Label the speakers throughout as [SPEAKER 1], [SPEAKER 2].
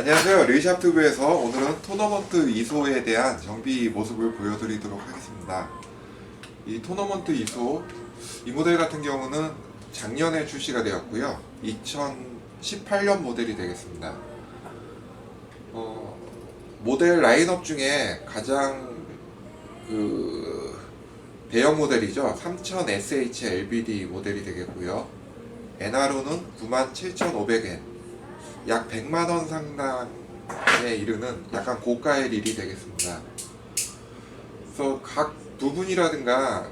[SPEAKER 1] 안녕하세요. 르샵튜브에서 오늘은 토너먼트 2소에 대한 정비 모습을 보여드리도록 하겠습니다. 이 토너먼트 2소 이 모델 같은 경우는 작년에 출시가 되었고요. 2018년 모델이 되겠습니다. 모델 라인업 중에 가장 대형 모델이죠. 3000SH LBD 모델이 되겠고요. NRO는 97,500N, 약 100만원 상당에 이르는 약간 고가의 릴이 되겠습니다. 그래서 각 부분이라든가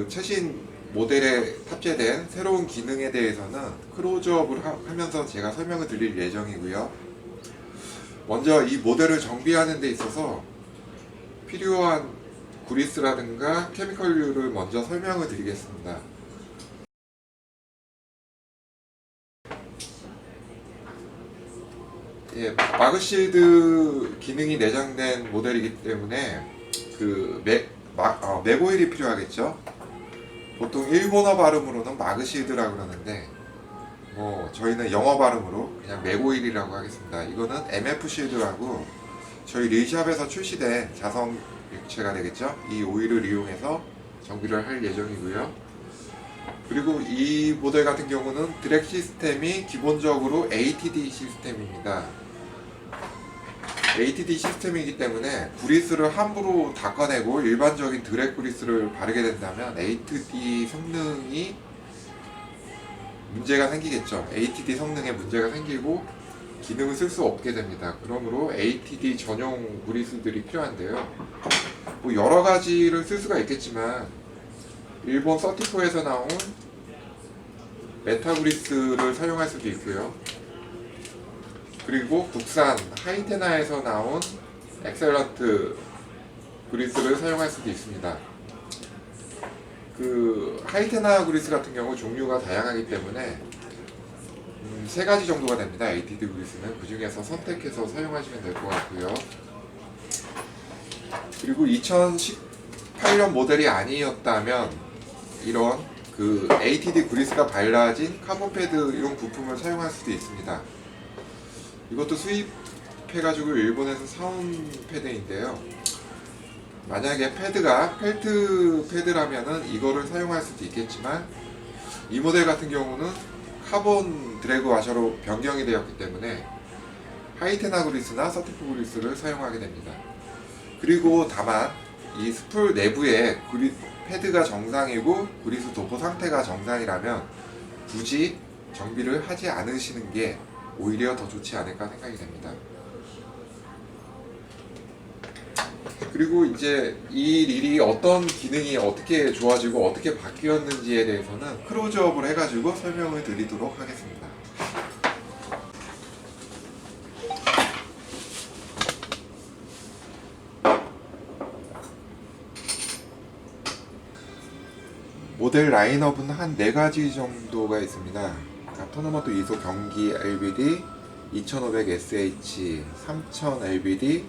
[SPEAKER 1] 최신 모델에 탑재된 새로운 기능에 대해서는 클로즈업을 하면서 제가 설명을 드릴 예정이고요. 먼저 이 모델을 정비하는 데 있어서 필요한 그리스라든가 케미컬류를 먼저 설명을 드리겠습니다. 마그실드 기능이 내장된 모델이기 때문에 맥오일이 필요하겠죠. 보통 일본어 발음으로는 마그실드라고 그러는데 저희는 영어 발음으로 그냥 맥오일이라고 하겠습니다. 이거는 MF 실드라고 저희 르샵에서 출시된 자성 액체가 되겠죠. 이 오일을 이용해서 정비를 할 예정이고요. 그리고 이 모델 같은 경우는 드랙 시스템이 기본적으로 ATD 시스템입니다. ATD 시스템이기 때문에 그리스를 함부로 닦아내고 일반적인 드랙 그리스를 바르게 된다면 ATD 성능이 문제가 생기겠죠. ATD 성능에 문제가 생기고 기능을 쓸 수 없게 됩니다. 그러므로 ATD 전용 그리스들이 필요한데요. 여러 가지를 쓸 수가 있겠지만 일본 서티포에서 나온 메타그리스를 사용할 수도 있고요. 그리고 국산 하이테나에서 나온 엑셀런트 그리스를 사용할 수도 있습니다. 하이테나 그리스 같은 경우 종류가 다양하기 때문에 세 가지 정도가 됩니다. ATD 그리스는 그 중에서 선택해서 사용하시면 될 것 같고요. 그리고 2018년 모델이 아니었다면 이런 ATD 그리스가 발라진 카본 패드용 부품을 사용할 수도 있습니다. 이것도 수입해가지고 일본에서 사온 패드인데요. 만약에 패드가 펠트 패드라면은 이거를 사용할 수도 있겠지만 이 모델 같은 경우는 카본 드래그 와셔로 변경이 되었기 때문에 하이테나 그리스나 서티프 그리스를 사용하게 됩니다. 그리고 다만 이 스풀 내부에 패드가 정상이고 그리스 도포 상태가 정상이라면 굳이 정비를 하지 않으시는 게 오히려 더 좋지 않을까 생각이 됩니다. 그리고 이제 이 릴이 어떤 기능이 어떻게 좋아지고 어떻게 바뀌었는지에 대해서는 클로즈업을 해가지고 설명을 드리도록 하겠습니다. 모델 라인업은 한 4가지 정도가 있습니다. 토너먼트 2소 경기 LBD, 2500SH, 3000 LBD,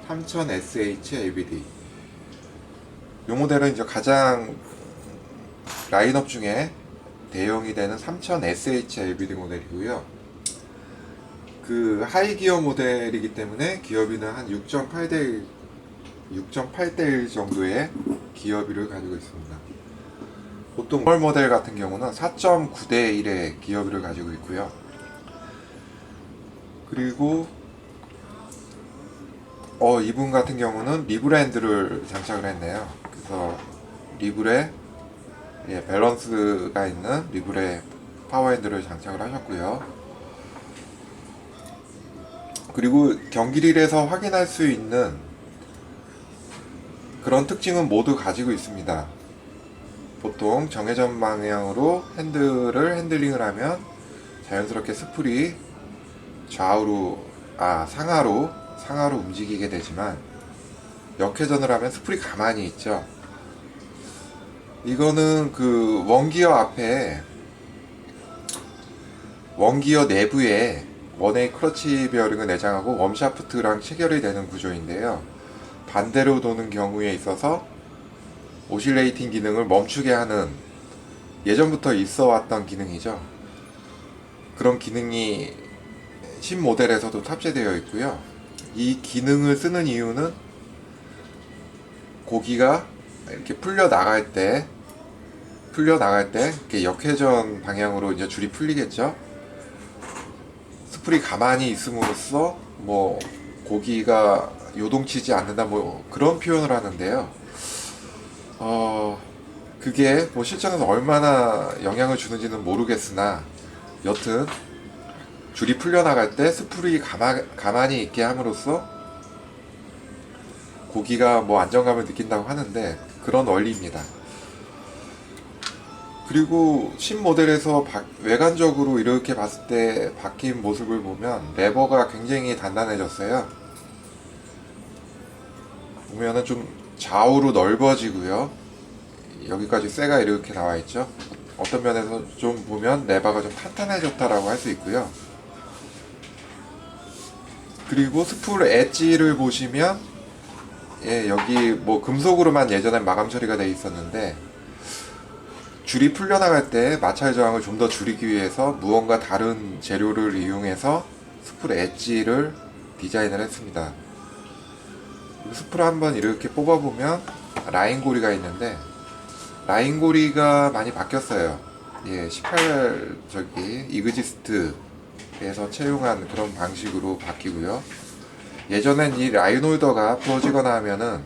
[SPEAKER 1] 3000 SH LBD. 이 모델은 이제 가장 라인업 중에 대형이 되는 3000 SH LBD 모델이고요. 하이 기어 모델이기 때문에 기어비는 한 6.8대 1 정도의 기어비를 가지고 있습니다. 보통 월 모델 같은 경우는 4.9대 1의 기어비를 가지고 있고요. 그리고 이분 같은 경우는 리브랜드를 장착을 했네요. 그래서 리브레 밸런스가 있는 리브레 파워핸들을 장착을 하셨고요. 그리고 경기릴에서 확인할 수 있는 그런 특징은 모두 가지고 있습니다. 보통 정회전 방향으로 핸들링을 하면 자연스럽게 스풀이 상하로 움직이게 되지만 역회전을 하면 스풀이 가만히 있죠. 이거는 원기어 앞에 원기어 내부에 원웨이 클러치 베어링을 내장하고 웜샤프트랑 체결이 되는 구조인데요. 반대로 도는 경우에 있어서 오실레이팅 기능을 멈추게 하는 예전부터 있어 왔던 기능이죠. 그런 기능이 신 모델에서도 탑재되어 있고요. 이 기능을 쓰는 이유는 고기가 이렇게 풀려 나갈 때 이렇게 역회전 방향으로 이제 줄이 풀리겠죠. 스풀이 가만히 있음으로써 뭐 고기가 요동치지 않는다 뭐 그런 표현을 하는데요. 그게 뭐 실전에서 얼마나 영향을 주는지는 모르겠으나 여튼 줄이 풀려나갈 때 스풀이 가만히 있게 함으로써 고기가 뭐 안정감을 느낀다고 하는데 그런 원리입니다. 그리고 신 모델에서 외관적으로 이렇게 봤을 때 바뀐 모습을 보면 레버가 굉장히 단단해졌어요. 보면은 좀 좌우로 넓어지고요. 여기까지 쇠가 이렇게 나와 있죠. 어떤 면에서 좀 보면 레버가 좀 탄탄해졌다라고 할 수 있고요. 그리고 스풀 엣지를 보시면 여기 뭐 금속으로만 예전엔 마감 처리가 되어 있었는데 줄이 풀려나갈 때 마찰 저항을 좀 더 줄이기 위해서 무언가 다른 재료를 이용해서 스풀 엣지를 디자인을 했습니다. 스풀을 한번 이렇게 뽑아보면 라인 고리가 있는데 라인 고리가 많이 바뀌었어요. 18 이그지스트에서 채용한 그런 방식으로 바뀌고요. 예전엔 이 라인 홀더가 부러지거나 하면은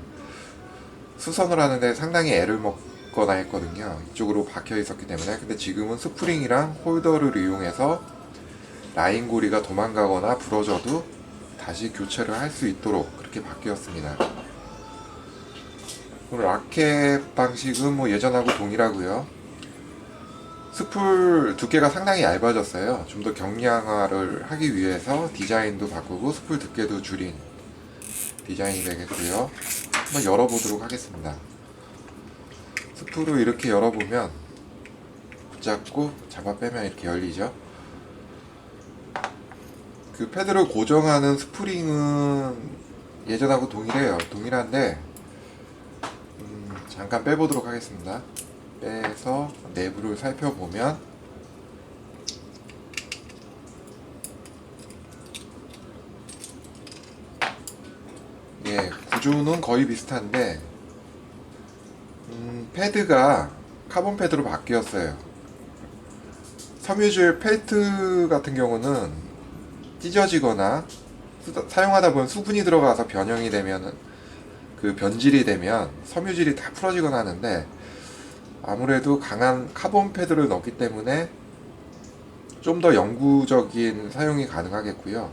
[SPEAKER 1] 수선을 하는데 상당히 애를 먹거나 했거든요. 이쪽으로 박혀 있었기 때문에. 근데 지금은 스프링이랑 홀더를 이용해서 라인 고리가 도망가거나 부러져도 다시 교체를 할 수 있도록 그렇게 바뀌었습니다. 라켓 방식은 뭐 예전하고 동일하고요. 스풀 두께가 상당히 얇아졌어요. 좀 더 경량화를 하기 위해서 디자인도 바꾸고 스풀 두께도 줄인 디자인이 되겠고요. 한번 열어보도록 하겠습니다. 스풀을 이렇게 열어보면 붙잡고 잡아 빼면 이렇게 열리죠. 그 패드를 고정하는 스프링은 예전하고 동일한데 잠깐 빼보도록 하겠습니다. 빼서 내부를 살펴보면 구조는 거의 비슷한데 패드가 카본 패드로 바뀌었어요. 섬유질 펠트 같은 경우는 찢어지거나 사용하다 보면 수분이 들어가서 변형이 되면은 변질이 되면 섬유질이 다 풀어지거나 하는데 아무래도 강한 카본 패드를 넣기 때문에 좀 더 영구적인 사용이 가능하겠고요.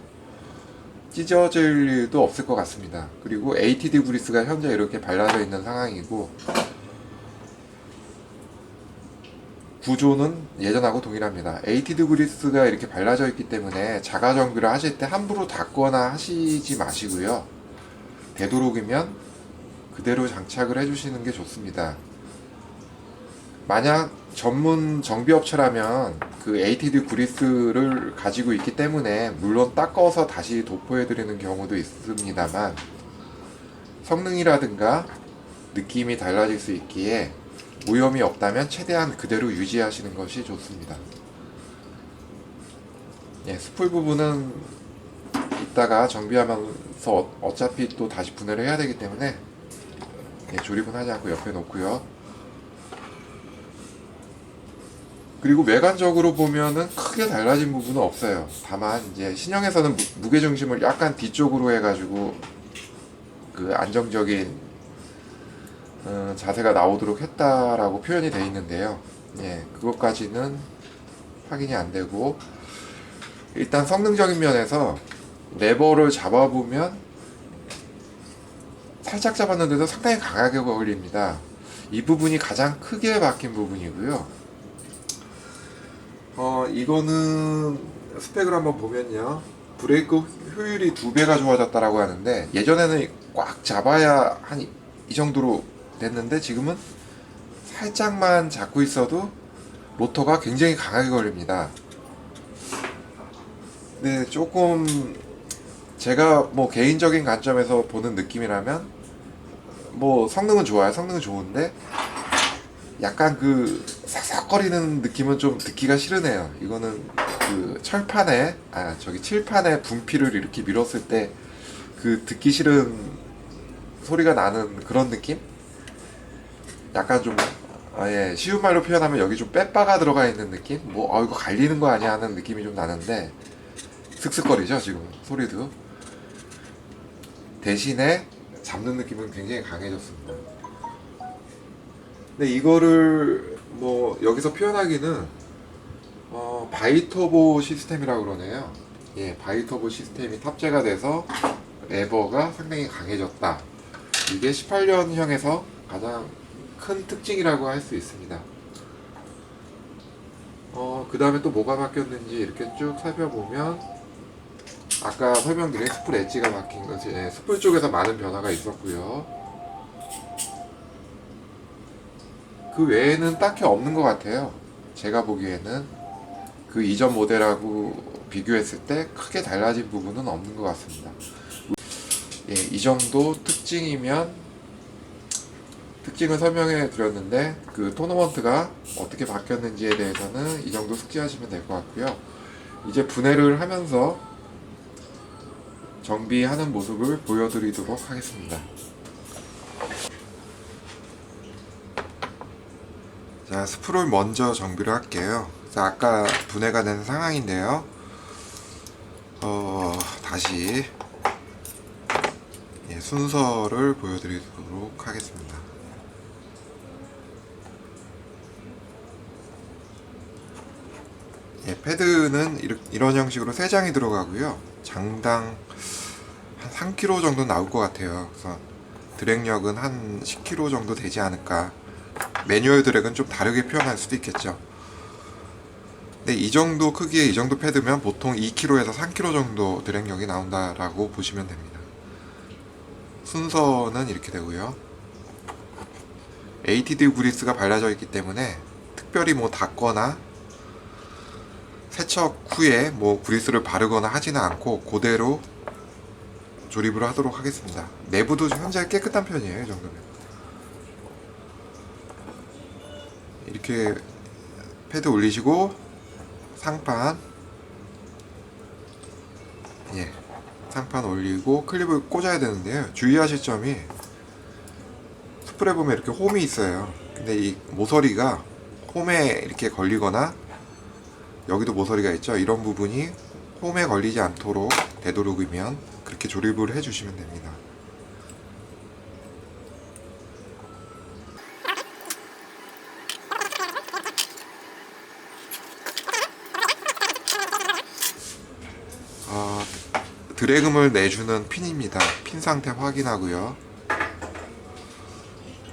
[SPEAKER 1] 찢어질 일도 없을 것 같습니다. 그리고 ATD 그리스가 현재 이렇게 발라져 있는 상황이고 구조는 예전하고 동일합니다. ATD 그리스가 이렇게 발라져 있기 때문에 자가 정비를 하실 때 함부로 닦거나 하시지 마시고요. 되도록이면 그대로 장착을 해주시는 게 좋습니다. 만약 전문 정비업체라면 그 ATD 그리스를 가지고 있기 때문에 물론 닦아서 다시 도포해드리는 경우도 있습니다만 성능이라든가 느낌이 달라질 수 있기에 오염이 없다면 최대한 그대로 유지하시는 것이 좋습니다. 스풀 부분은 이따가 정비하면서 어차피 또 다시 분해를 해야 되기 때문에 조립은 하지 않고 옆에 놓고요. 그리고 외관적으로 보면은 크게 달라진 부분은 없어요. 다만 이제 신형에서는 무게중심을 약간 뒤쪽으로 해가지고 그 안정적인 자세가 나오도록 했다라고 표현이 되어 있는데요. 그것까지는 확인이 안 되고 일단 성능적인 면에서 레버를 잡아보면 살짝 잡았는데도 상당히 강하게 걸립니다. 이 부분이 가장 크게 바뀐 부분이고요. 이거는 스펙을 한번 보면요. 브레이크 효율이 2배가 좋아졌다라고 하는데 예전에는 꽉 잡아야 한 이 정도로 됐는데 지금은 살짝만 잡고 있어도 로터가 굉장히 강하게 걸립니다. 네, 조금 제가 뭐 개인적인 관점에서 보는 느낌이라면 뭐 성능은 좋아요. 성능은 좋은데 약간 그 삭삭거리는 느낌은 좀 듣기가 싫으네요. 이거는 그 철판에 저기 칠판에 분필을 이렇게 밀었을 때 그 듣기 싫은 소리가 나는 그런 느낌? 약간 좀 쉬운 말로 표현하면 여기 좀 빼빠가 들어가 있는 느낌? 뭐 이거 갈리는 거 아니야 하는 느낌이 좀 나는데 슥슥거리죠 지금 소리도. 대신에 잡는 느낌은 굉장히 강해졌습니다. 근데 이거를 뭐 여기서 표현하기는 바이터보 시스템이라고 그러네요. 예, 바이터보 시스템이 탑재가 돼서 레버가 상당히 강해졌다. 이게 18년형에서 가장 큰 특징이라고 할 수 있습니다. 그 다음에 또 뭐가 바뀌었는지 이렇게 쭉 살펴보면 아까 설명드린 스풀 엣지가 바뀐 것이 스풀 쪽에서 많은 변화가 있었고요. 그 외에는 딱히 없는 것 같아요. 제가 보기에는 그 이전 모델하고 비교했을 때 크게 달라진 부분은 없는 것 같습니다. 예, 이 정도 특징을 설명해 드렸는데 그 토너먼트가 어떻게 바뀌었는지에 대해서는 이 정도 숙지하시면 될 것 같고요. 이제 분해를 하면서 정비하는 모습을 보여드리도록 하겠습니다. 자, 스프를 먼저 정비를 할게요. 자, 아까 분해가 된 상황인데요. 다시 순서를 보여드리도록 하겠습니다. 패드는 이런 형식으로 3장이 들어가고요. 장당 한 3kg 정도 나올 것 같아요. 그래서 드랙력은 한 10kg 정도 되지 않을까. 매뉴얼 드랙은 좀 다르게 표현할 수도 있겠죠. 근데 이 정도 크기의 이 정도 패드면 보통 2kg에서 3kg 정도 드랙력이 나온다라고 보시면 됩니다. 순서는 이렇게 되고요. ATD 그리스가 발라져 있기 때문에 특별히 뭐 닦거나 세척 후에 뭐 그리스를 바르거나 하지는 않고 그대로 조립을 하도록 하겠습니다. 내부도 현재 깨끗한 편이에요. 이 정도면 이렇게 패드 올리시고 상판 상판 올리고 클립을 꽂아야 되는데요. 주의하실 점이 스프레 보면 이렇게 홈이 있어요. 근데 이 모서리가 홈에 이렇게 걸리거나 여기도 모서리가 있죠. 이런 부분이 홈에 걸리지 않도록 되도록이면 그렇게 조립을 해주시면 됩니다. 드래금을 내주는 핀입니다. 핀 상태 확인하고요.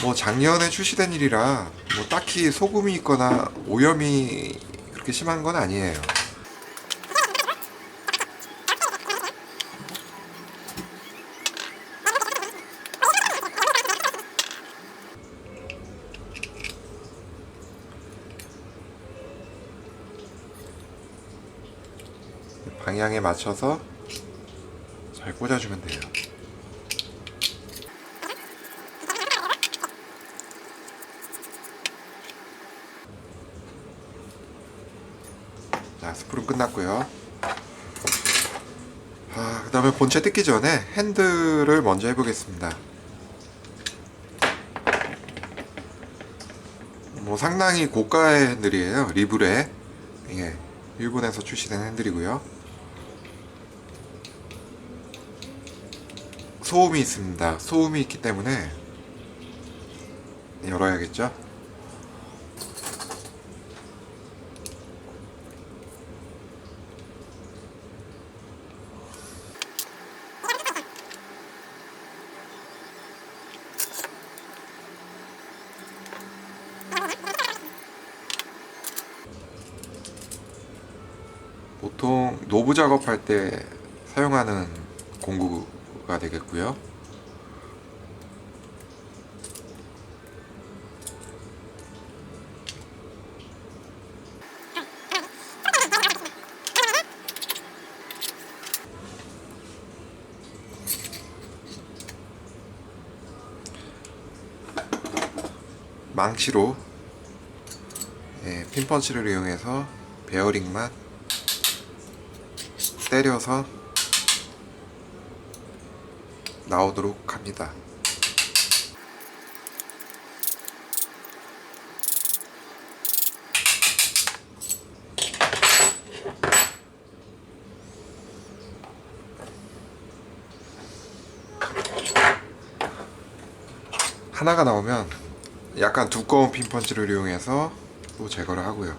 [SPEAKER 1] 뭐 작년에 출시된 일이라 뭐 딱히 소금이 있거나 오염이 그렇게 심한 건 아니에요. 방향에 맞춰서 잘 꽂아주면 돼요. 자, 스프는 끝났고요. 그 다음에 본체 뜯기 전에 핸들을 먼저 해보겠습니다. 뭐 상당히 고가의 핸들이에요. 리브레. 일본에서 출시된 핸들이고요. 소음이 있습니다. 소음이 있기 때문에 열어야겠죠. 보통 노브 작업할 때 사용하는 공구가 되겠고요. 망치로 핀펀치를 이용해서 베어링만 때려서 나오도록 합니다. 하나가 나오면 약간 두꺼운 핀펀치를 이용해서 또 제거를 하고요.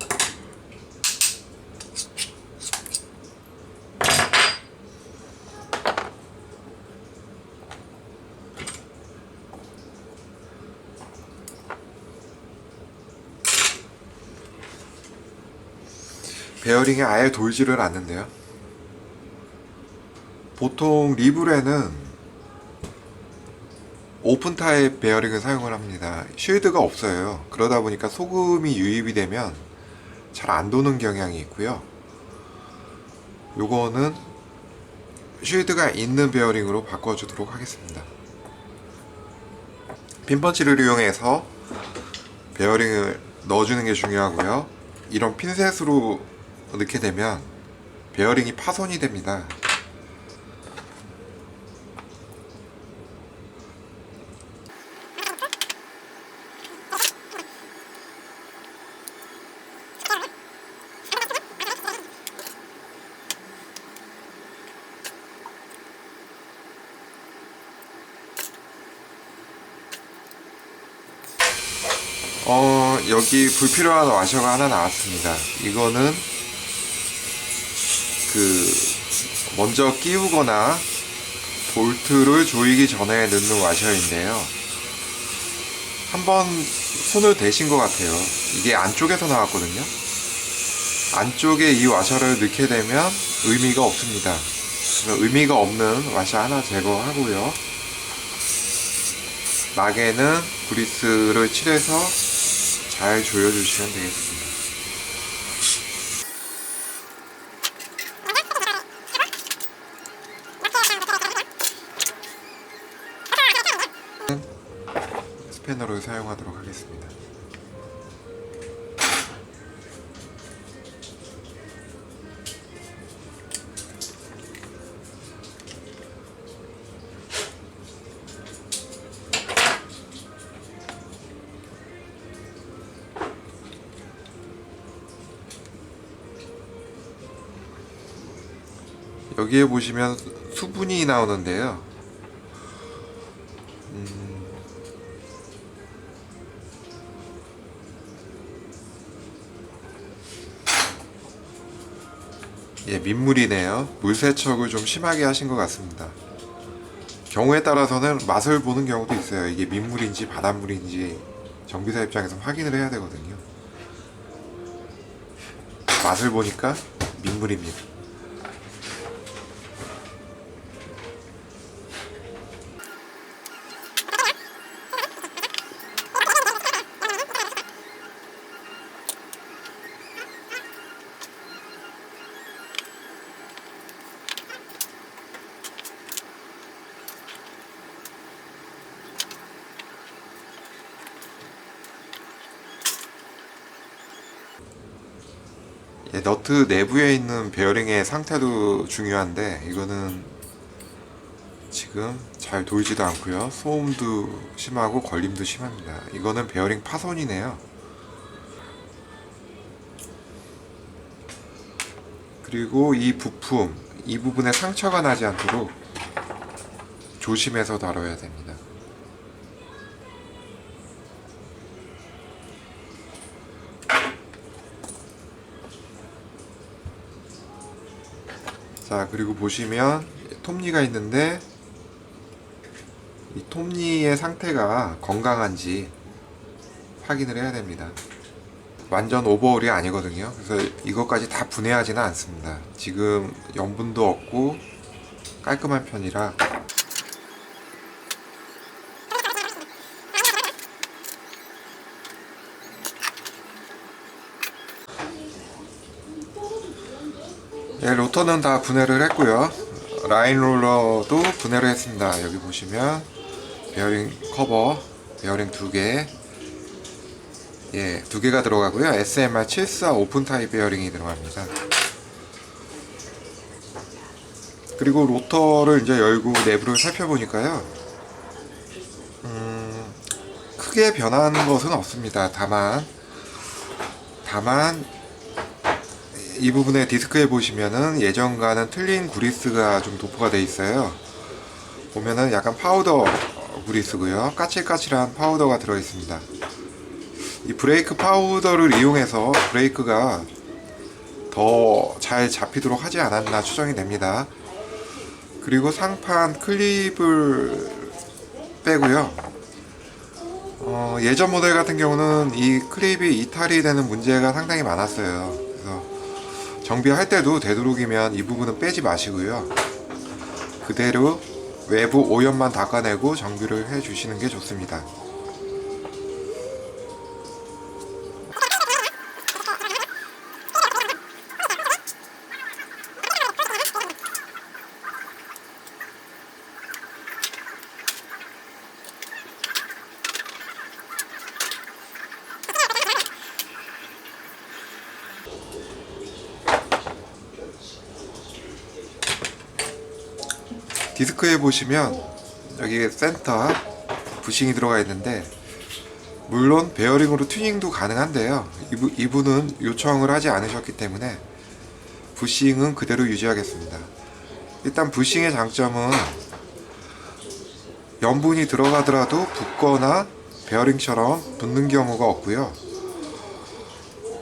[SPEAKER 1] 베어링이 아예 돌지를 않는데요. 보통 리블에는 오픈 타입 베어링을 사용을 합니다. 쉴드가 없어요. 그러다 보니까 소금이 유입이 되면 잘 안 도는 경향이 있고요. 요거는 쉴드가 있는 베어링으로 바꿔주도록 하겠습니다. 핀펀치를 이용해서 베어링을 넣어주는 게 중요하고요. 이런 핀셋으로 넣게 되면 베어링이 파손이 됩니다. 여기 불필요한 와셔가 하나 나왔습니다. 이거는 먼저 끼우거나 볼트를 조이기 전에 넣는 와셔인데요. 한번 손을 대신 것 같아요. 이게 안쪽에서 나왔거든요. 안쪽에 이 와셔를 넣게 되면 의미가 없습니다. 그래서 의미가 없는 와셔 하나 제거하고요. 막에는 그리스를 칠해서 잘 조여주시면 되겠습니다. 스패너를 사용하도록 하겠습니다. 여기에 보시면 수분이 나오는데요. 예, 민물이네요. 물세척을 좀 심하게 하신 것 같습니다. 경우에 따라서는 맛을 보는 경우도 있어요. 이게 민물인지 바닷물인지 정비사 입장에서 확인을 해야 되거든요. 맛을 보니까 민물입니다. 예, 너트 내부에 있는 베어링의 상태도 중요한데 이거는 지금 잘 돌지도 않고요. 소음도 심하고 걸림도 심합니다. 이거는 베어링 파손이네요. 그리고 이 부품, 이 부분에 상처가 나지 않도록 조심해서 다뤄야 됩니다. 자, 그리고 보시면 톱니가 있는데 이 톱니의 상태가 건강한지 확인을 해야 됩니다. 완전 오버홀이 아니거든요. 그래서 이것까지 다 분해하지는 않습니다. 지금 염분도 없고 깔끔한 편이라 예, 로터는 다 분해를 했고요. 라인 롤러도 분해를 했습니다. 여기 보시면 베어링 커버, 베어링 2개, 예, 2개가 들어가고요. SMR 74 오픈 타입 베어링이 들어갑니다. 그리고 로터를 이제 열고 내부를 살펴보니까요, 크게 변한 것은 없습니다. 다만 이 부분의 디스크에 보시면은 예전과는 틀린 그리스가 좀 도포가 되어 있어요. 보면은 약간 파우더 그리스고요, 까칠까칠한 파우더가 들어 있습니다. 이 브레이크 파우더를 이용해서 브레이크가 더 잘 잡히도록 하지 않았나 추정이 됩니다. 그리고 상판 클립을 빼고요, 예전 모델 같은 경우는 이 클립이 이탈이 되는 문제가 상당히 많았어요. 그래서 정비할 때도 되도록이면 이 부분은 빼지 마시고요, 그대로 외부 오염만 닦아내고 정비를 해 주시는 게 좋습니다. 디스크에 보시면 여기 센터 부싱이 들어가 있는데, 물론 베어링으로 튜닝도 가능한데요, 이분은 요청을 하지 않으셨기 때문에 부싱은 그대로 유지하겠습니다. 일단 부싱의 장점은 염분이 들어가더라도 붓거나 베어링처럼 붓는 경우가 없고요,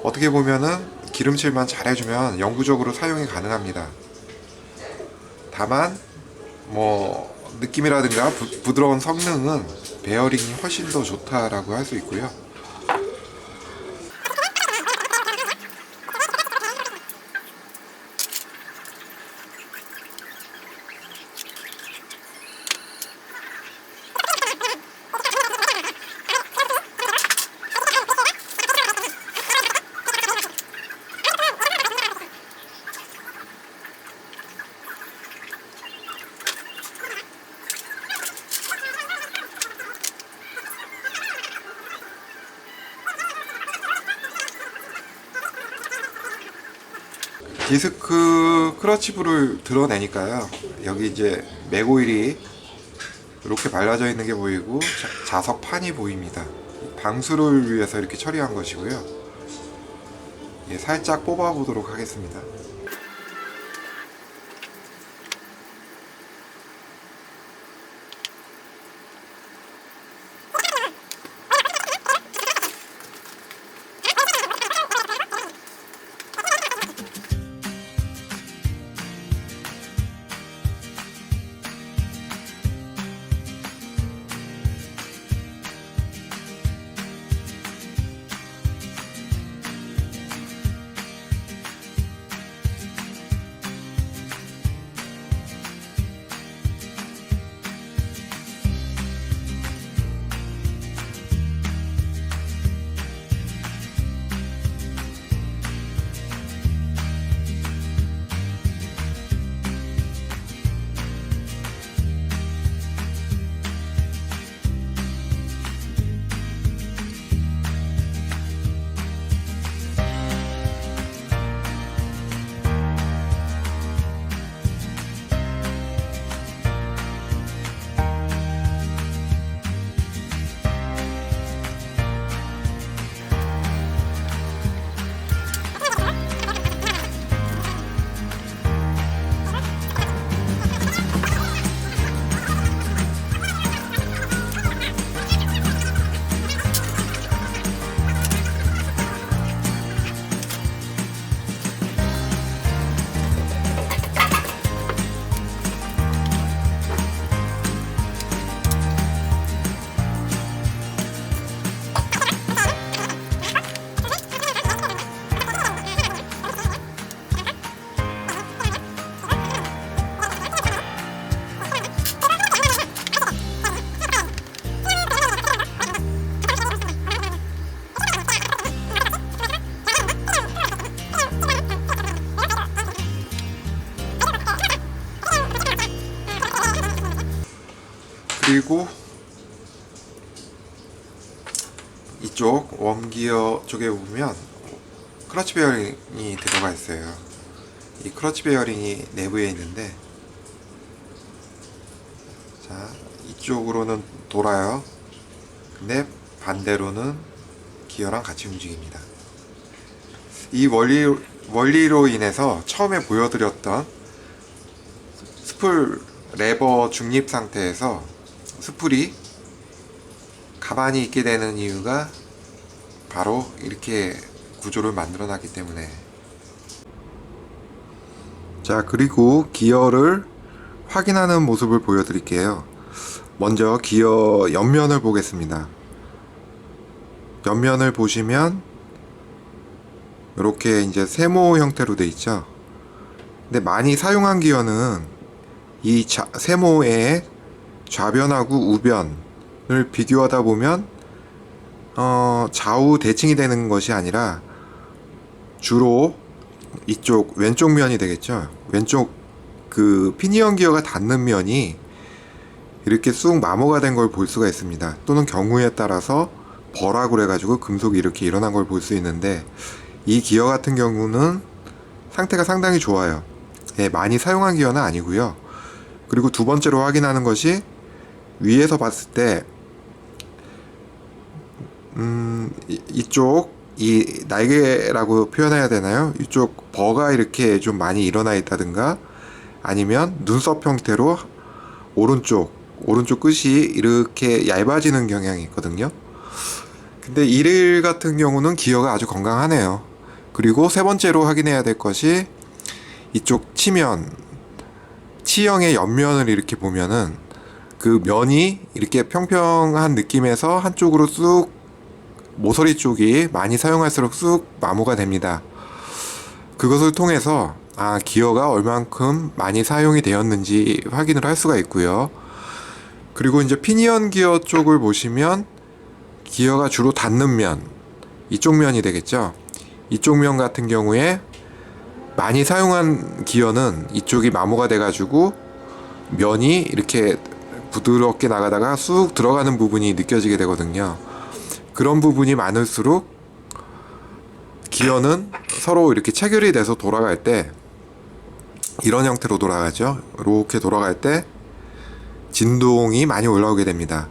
[SPEAKER 1] 어떻게 보면은 기름칠만 잘해주면 영구적으로 사용이 가능합니다. 다만 느낌이라든가 부드러운 성능은 베어링이 훨씬 더 좋다라고 할 수 있고요. 디스크 크러치부를 드러내니까요, 여기 이제 맥오일이 이렇게 발라져 있는 게 보이고 자석판이 보입니다. 방수를 위해서 이렇게 처리한 것이고요. 살짝 뽑아 보도록 하겠습니다. 그리고 이쪽 웜기어 쪽에 보면 클러치 베어링이 들어가 있어요. 이 클러치 베어링이 내부에 있는데 자, 이쪽으로는 돌아요. 근데 반대로는 기어랑 같이 움직입니다. 이 원리로 인해서 처음에 보여드렸던 스풀 레버 중립 상태에서 스풀이 가만히 있게 되는 이유가 바로 이렇게 구조를 만들어 놨기 때문에. 자, 그리고 기어를 확인하는 모습을 보여드릴게요. 먼저 기어 옆면을 보겠습니다. 옆면을 보시면 이렇게 이제 세모 형태로 돼 있죠. 근데 많이 사용한 기어는 이 세모의 좌변하고 우변을 비교하다 보면 좌우 대칭이 되는 것이 아니라 주로 이쪽 왼쪽 면이 되겠죠. 왼쪽 그 피니언 기어가 닿는 면이 이렇게 쑥 마모가 된 걸 볼 수가 있습니다. 또는 경우에 따라서 버라고 그래가지고 금속이 이렇게 일어난 걸 볼 수 있는데, 이 기어 같은 경우는 상태가 상당히 좋아요. 예, 많이 사용한 기어는 아니고요. 그리고 두 번째로 확인하는 것이 위에서 봤을 때 이쪽 이 날개라고 표현해야 되나요? 이쪽 버가 이렇게 좀 많이 일어나 있다든가, 아니면 눈썹 형태로 오른쪽 끝이 이렇게 얇아지는 경향이 있거든요. 근데 이를 같은 경우는 기어가 아주 건강하네요. 그리고 세 번째로 확인해야 될 것이 이쪽 치형의 옆면을 이렇게 보면은 그 면이 이렇게 평평한 느낌에서 한쪽으로 쑥 모서리 쪽이 많이 사용할수록 쑥 마모가 됩니다. 그것을 통해서 기어가 얼만큼 많이 사용이 되었는지 확인을 할 수가 있고요. 그리고 이제 피니언 기어 쪽을 보시면 기어가 주로 닿는 면, 이쪽 면이 되겠죠. 이쪽 면 같은 경우에 많이 사용한 기어는 이쪽이 마모가 돼가지고 면이 이렇게 부드럽게 나가다가 쑥 들어가는 부분이 느껴지게 되거든요. 그런 부분이 많을수록 기어는 서로 이렇게 체결이 돼서 돌아갈 때 이런 형태로 돌아가죠. 이렇게 돌아갈 때 진동이 많이 올라오게 됩니다.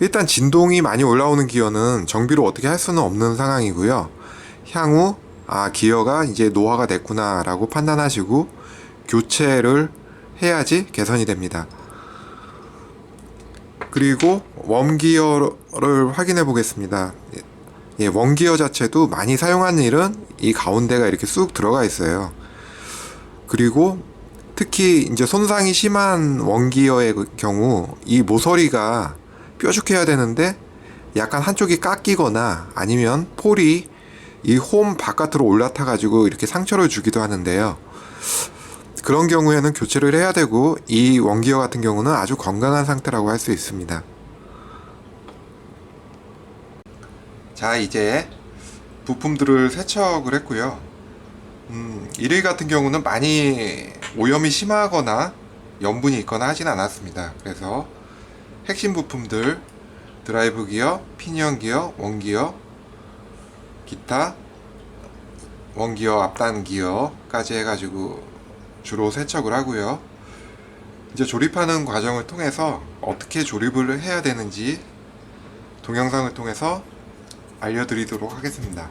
[SPEAKER 1] 일단 진동이 많이 올라오는 기어는 정비로 어떻게 할 수는 없는 상황이고요. 향후 기어가 이제 노화가 됐구나 라고 판단하시고 교체를 해야지 개선이 됩니다. 그리고 웜기어를 확인해 보겠습니다. 예, 웜기어 자체도 많이 사용하는 일은 이 가운데가 이렇게 쑥 들어가 있어요. 그리고 특히 이제 손상이 심한 웜기어의 경우 이 모서리가 뾰족해야 되는데 약간 한쪽이 깎이거나 아니면 폴이 이 홈 바깥으로 올라타 가지고 이렇게 상처를 주기도 하는데요. 그런 경우에는 교체를 해야 되고, 이 원기어 같은 경우는 아주 건강한 상태라고 할 수 있습니다. 자, 이제 부품들을 세척을 했고요. 이를 같은 경우는 많이 오염이 심하거나 염분이 있거나 하진 않았습니다. 그래서 핵심 부품들, 드라이브 기어, 피니언 기어, 원기어, 기타 원기어, 앞단 기어까지 해가지고 주로 세척을 하고요. 이제 조립하는 과정을 통해서 어떻게 조립을 해야 되는지 동영상을 통해서 알려드리도록 하겠습니다.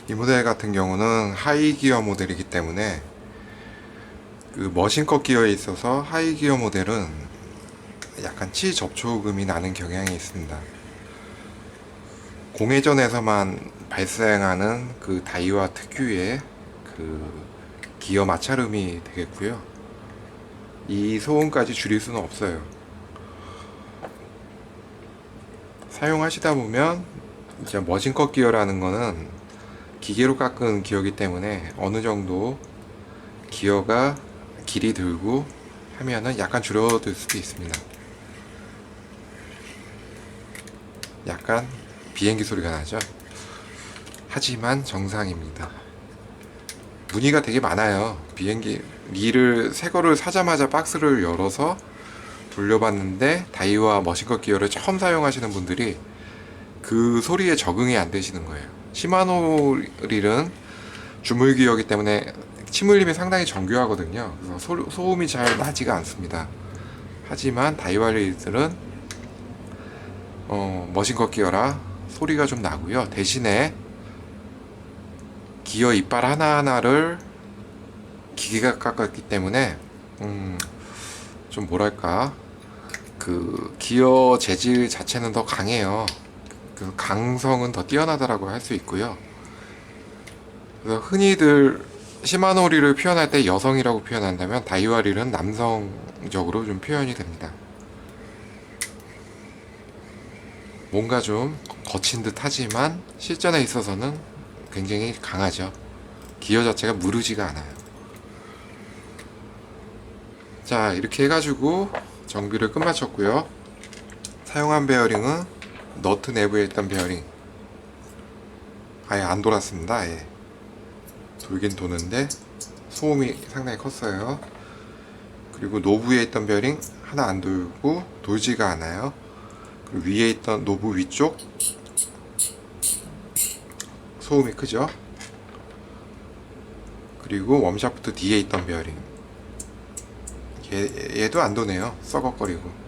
[SPEAKER 1] 이 모델 같은 경우는 하이 기어 모델이기 때문에 그 머신컷 기어에 있어서 하이 기어 모델은 약간 치 접촉음이 나는 경향이 있습니다. 공회전에서만 발생하는 그 다이와 특유의 그 기어 마찰음이 되겠고요. 이 소음까지 줄일 수는 없어요. 사용하시다 보면 이제 머신컷 기어라는 거는 기계로 깎은 기어이기 때문에 어느 정도 기어가 길이 들고 하면은 약간 줄어들 수도 있습니다. 약간 비행기 소리가 나죠. 하지만 정상입니다. 문의가 되게 많아요. 비행기 리를 새 거를 사자마자 박스를 열어서 돌려봤는데 다이와 머신컷 기어를 처음 사용하시는 분들이 그 소리에 적응이 안 되시는 거예요. 시마노 릴은 주물 기어이기 때문에 침 흘림이 상당히 정교하거든요. 그래서 소음이 잘 나지가 않습니다. 하지만 다이와 릴들은 머신컷 기어라 소리가 좀 나고요. 대신에 기어 이빨 하나하나를 기계가 깎았기 때문에 좀 뭐랄까 그 기어 재질 자체는 더 강해요. 그 강성은 더 뛰어나다라고 할 수 있고요. 그래서 흔히들 시마노리를 표현할 때 여성이라고 표현한다면 다이와릴은 남성적으로 좀 표현이 됩니다. 뭔가 좀 거친 듯 하지만 실전에 있어서는 굉장히 강하죠. 기어 자체가 무르지가 않아요. 자, 이렇게 해가지고 정비를 끝마쳤고요. 사용한 베어링은 너트 내부에 있던 베어링 아예 안 돌았습니다. 아예 돌긴 도는데 소음이 상당히 컸어요. 그리고 노브에 있던 베어링 하나 안 돌고 돌지가 않아요. 그리고 위에 있던 노브 위쪽 소음이 크죠. 그리고 웜샤프트 뒤에 있던 베어링 얘도 안 도네요. 썩어거리고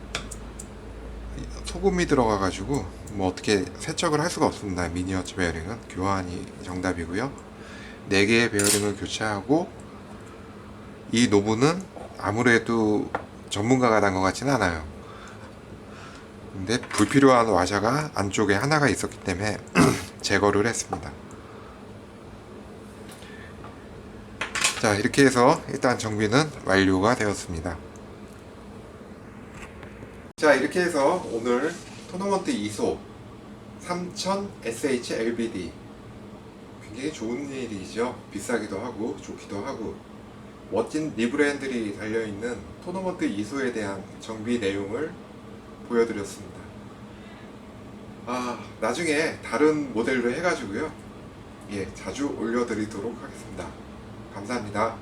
[SPEAKER 1] 소금이 들어가가지고 뭐 어떻게 세척을 할 수가 없습니다. 미니어처 베어링은 교환이 정답이고요. 4개의 베어링을 교체하고 이 노브는 아무래도 전문가가 난 것 같지는 않아요. 근데 불필요한 와샤가 안쪽에 하나가 있었기 때문에 제거를 했습니다. 자, 이렇게 해서 일단 정비는 완료가 되었습니다. 자, 이렇게 해서 오늘 토너먼트 2소 3000 SH LBD 굉장히 좋은 일이죠. 비싸기도 하고 좋기도 하고 멋진 리브랜들이 달려있는 토너먼트 2소에 대한 정비 내용을 보여드렸습니다. 나중에 다른 모델로 해가지고요, 자주 올려드리도록 하겠습니다. 감사합니다.